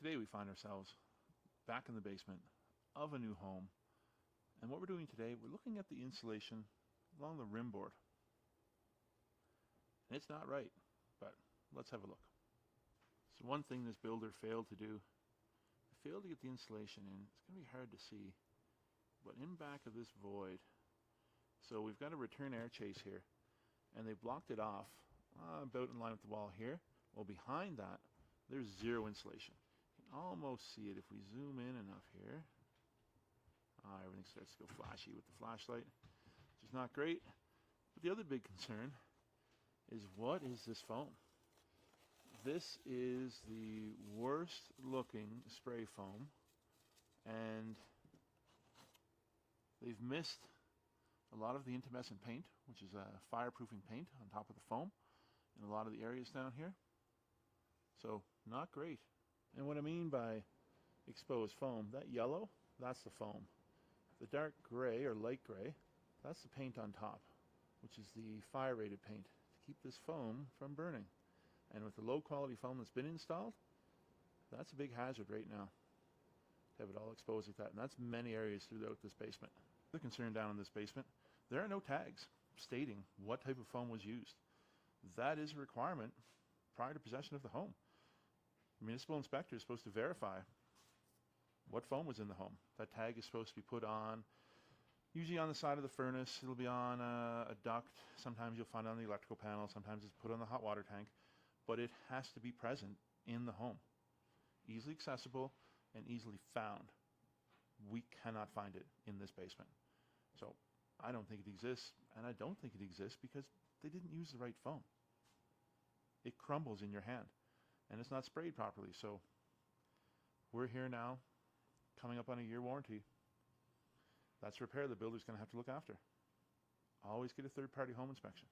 Today we find ourselves back in the basement of a new home, and what we're doing today, we're looking at the insulation along the rim board. And it's not right, but let's have a look. So one thing this builder failed to do, they failed to get the insulation in. It's going to be hard to see, but in back of this void, so we've got a return air chase here, and they blocked it off about in line with the wall here. Well, behind that, there's zero insulation. You can almost see it if we zoom in enough here. Everything starts to go flashy with the flashlight, which is not great. But the other big concern is, what is this foam? This is the worst looking spray foam, and they've missed a lot of the intumescent paint, which is a fireproofing paint on top of the foam in a lot of the areas down here. So not great. And what I mean by exposed foam, that yellow, that's the foam. The dark gray or light gray, that's the paint on top, which is the fire rated paint to keep this foam from burning. And with the low quality foam that's been installed, that's a big hazard right now to have it all exposed like that. And that's many areas throughout this basement. The concern down in this basement, there are no tags stating what type of foam was used. That is a requirement prior to possession of the home. The municipal inspector is supposed to verify what foam was in the home. That tag is supposed to be put on, usually on the side of the furnace. It'll be on a duct. Sometimes you'll find it on the electrical panel. Sometimes it's put on the hot water tank. But it has to be present in the home. Easily accessible and easily found. We cannot find it in this basement. So I don't think it exists, and I don't think it exists because they didn't use the right foam. It crumbles in your hand, and it's not sprayed properly. So we're here now, coming up on a year warranty. That's a repair the builder's going to have to look after. Always get a third-party home inspection.